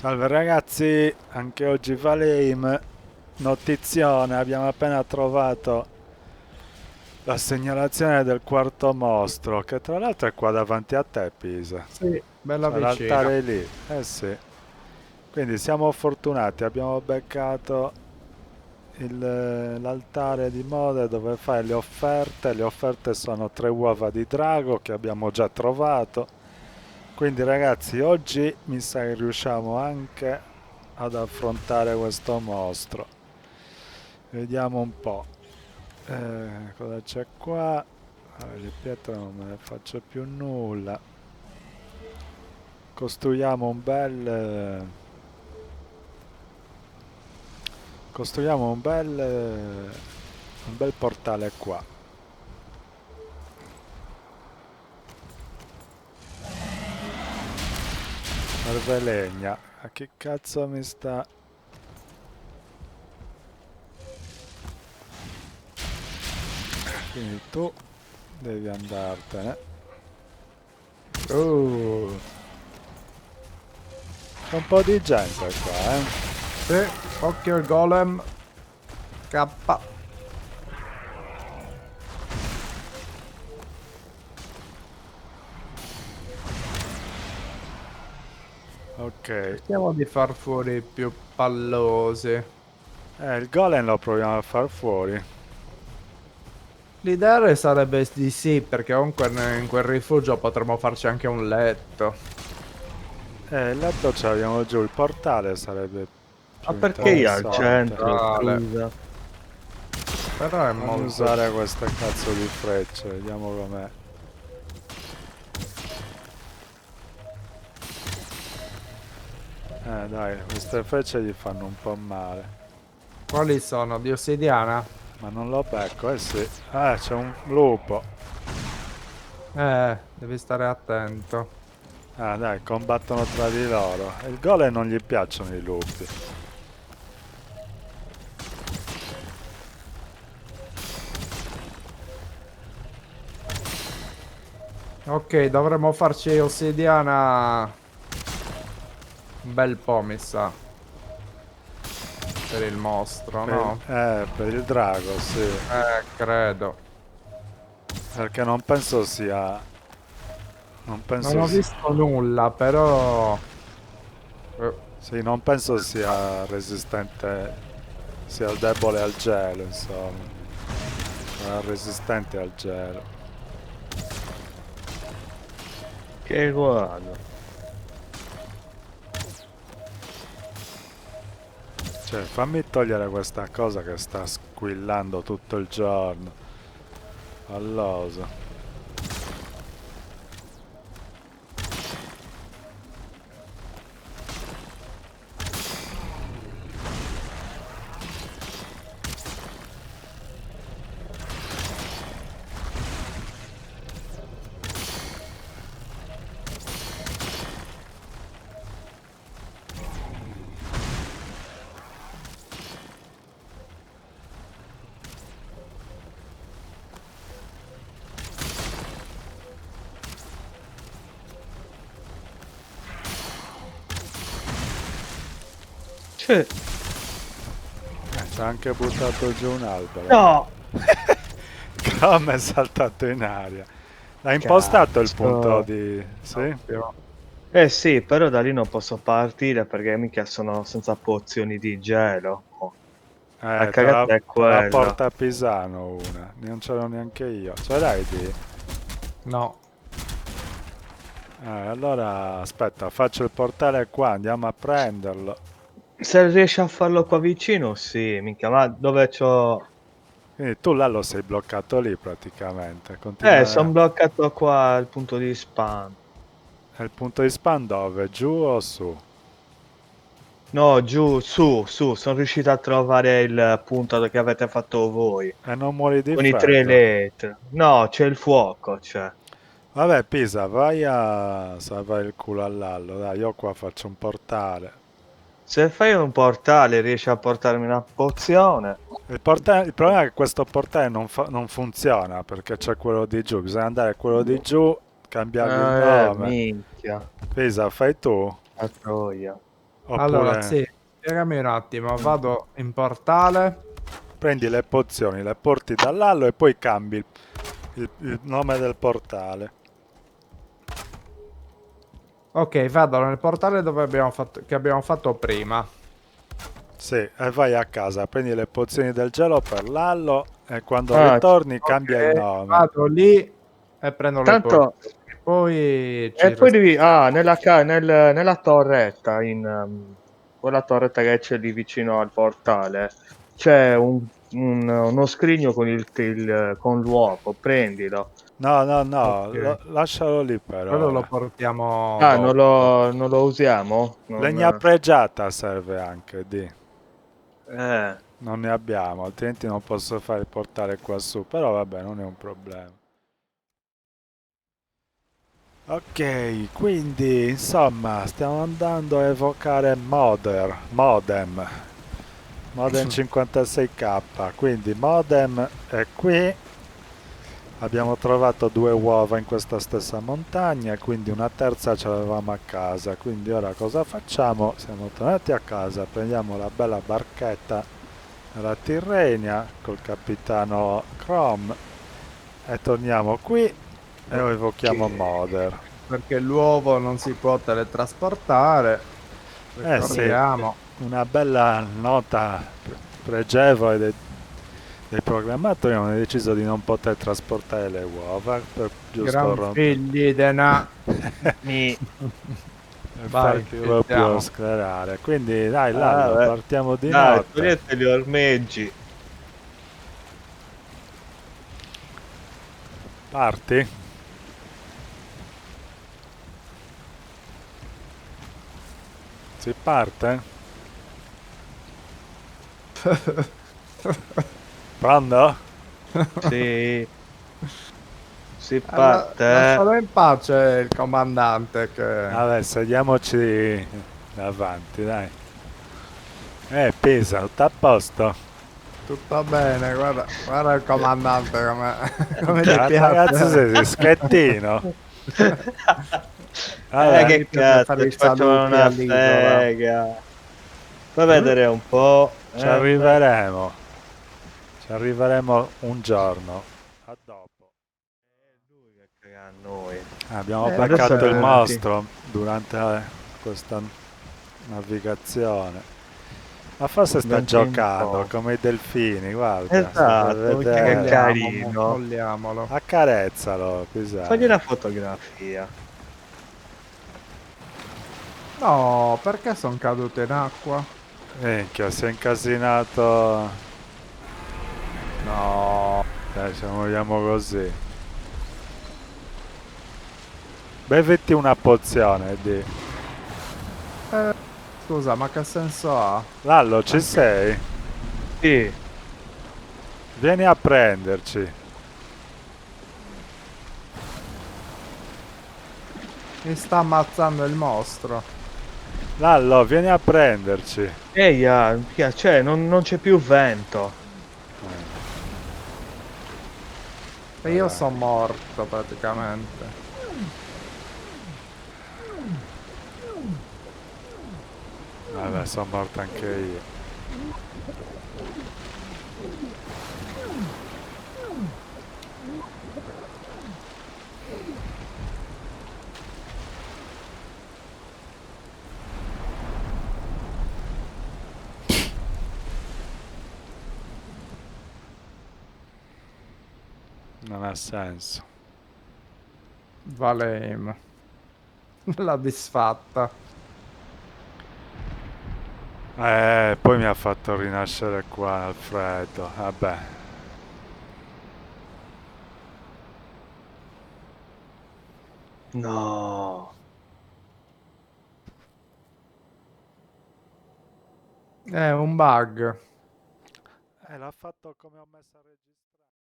Salve ragazzi, anche oggi Valheim. Notizione, abbiamo appena trovato la segnalazione del quarto mostro, che tra l'altro è qua davanti a te, Pisa. Sì, bella C'è vicina. l'altare lì, eh sì. Quindi siamo fortunati, abbiamo beccato l'altare di Mode dove fai le offerte. Le offerte sono 3 uova di drago che abbiamo già trovato. Quindi ragazzi, oggi mi sa che riusciamo anche ad affrontare questo mostro. Vediamo un po'. Cosa c'è qua? Le pietre non me ne faccio più nulla. Costruiamo costruiamo un bel portale qua. Serve legna. A che cazzo mi sta? Quindi tu devi andartene. Uh, C'è un po' di gente qua, eh. sì, occhio il golem. K. Ok. Cerchiamo di far fuori i più pallosi. Il golem lo proviamo a far fuori. L'ideale sarebbe di sì, perché comunque in quel rifugio potremmo farci anche un letto. Il letto ce l'abbiamo giù, il portale sarebbe Ma più perché io al interessante. centro, Portale. scusa? Però è Fammi molto... usare queste cazzo di frecce, vediamo com'è. Dai, queste frecce gli fanno un po' male. Quali sono? Di ossidiana? Ma non lo becco, eh sì. C'è un lupo. Devi stare attento. Dai, combattono tra di loro. Il golem non gli piacciono i lupi. Ok, dovremmo farci ossidiana un bel po', mi sa. Per il mostro, no? Per il drago, sì. Credo. Perché non penso sia... Non Non penso ho sia... visto nulla, però... Sì, non penso sia resistente, sia debole al gelo, insomma. Sarà resistente al gelo. Che guarda. Cioè, fammi togliere questa cosa che sta squillando tutto il giorno. All'oso. Cioè, Ci ha anche buttato giù un albero. no! Come è saltato in aria. L'ha impostato il punto Cazzo. di... Sì? Ottimo. Eh sì, però da lì non posso partire perché mica sono senza pozioni di gelo. Oh, la cagata è Te la quella. porta a Pisano una. Non ce l'ho neanche io. Ce l'hai di... No. Allora aspetta, faccio il portale qua, andiamo a prenderlo. Se riesci a farlo qua vicino, sì, minchia, ma dove c'ho... Quindi tu là lo sei bloccato lì praticamente. Continua... sono bloccato qua al punto di spam. È il punto di spawn dove? Giù o su? No, giù, su, sono riuscito a trovare il punto che avete fatto voi. E non muori di Con i tre freddo. LED. No, c'è il fuoco, c'è. Vabbè, Pisa, vai a salvare il culo all'allo. Dai, io qua faccio un portale. Se fai un portale riesci a portarmi una pozione. Il problema è che questo portale non funziona perché c'è quello di giù. Bisogna andare a quello di giù, cambiargli il nome. Minchia. Pisa, fai tu? A troia. Allora, Oppure sì, spiegami un attimo, vado in portale. prendi le pozioni, le porti dall'allo e poi cambi il nome del portale. Ok, vado nel portale dove che abbiamo fatto prima. Sì, e vai a casa, prendi le pozioni del gelo per l'allo e quando Ah, ritorni Ok, cambia il nome. vado lì e prendo le tanto... pozioni. Poi E ci poi resta. devi... nella torretta, quella torretta che c'è lì vicino al portale, c'è uno scrigno con con l'uovo, prendilo. No, no, no, Ok, lascialo lì per quello lo ora. portiamo Ah, dopo. non lo usiamo? Legna pregiata serve anche, di. Eh, Non ne abbiamo, altrimenti non posso fare il portale qua su, però vabbè, non è un problema. Ok, quindi insomma stiamo andando a evocare modem 56k, quindi modem è qui, abbiamo trovato due uova in questa stessa montagna, quindi una terza ce l'avevamo a casa, quindi ora cosa facciamo? Siamo tornati a casa, prendiamo la bella barchetta della Tirrenia col capitano Chrome e torniamo qui e lo evochiamo ok. Mother. Perché l'uovo non si può teletrasportare. Eh sì, Ricordiamo. una bella nota pregevole dei programmatori hanno deciso di non poter trasportare le uova per giusto Gran rompere. figli de na. Mi... Per Vai, farti ci proprio siamo. sclerare. Quindi dai Ah, Lallo, beh. partiamo di Dai, notte. togliete gli ormeggi. Parti? Si parte? Pronto? Sì, si parte. Lascialo in pace il comandante che... Vabbè, sediamoci davanti, dai. Pisa, tutto a posto. Tutto bene, guarda, guarda il comandante come gli Cazzo, ragazzi, piace. sei schettino. Vabbè, Gli Che piace fare cazzo, i ci facciamo saluti una all'isola. fega. Fa vedere un po'. ci arriveremo. Ci arriveremo un giorno. A dopo. Lui che caga a noi. Abbiamo Adesso beccato il appunti. mostro durante questa navigazione. Ma forse sta Senti un giocando po'. come i delfini, guarda, sta per Esatto, che vedere. carino. Molliamolo. Accarezzalo, Fagli pisai. una fotografia. No, perché sono caduto in acqua? Minchia, si è incasinato. No. Dai, ci muoviamo così. Beviti una pozione, di. Eh, scusa, ma che senso ha? Lallo, ci Anche sei? Sì. Vieni a prenderci. mi sta ammazzando il mostro. Lallo, vieni a prenderci. Ehi, cioè, non c'è più vento. E io Vabbè, sono morto praticamente. vabbè, sono morto anche io. Non ha senso. Valem. L'ha disfatta. Poi mi ha fatto rinascere qua al freddo. Vabbè. No. È un bug. L'ha fatto come ho messo a registrare.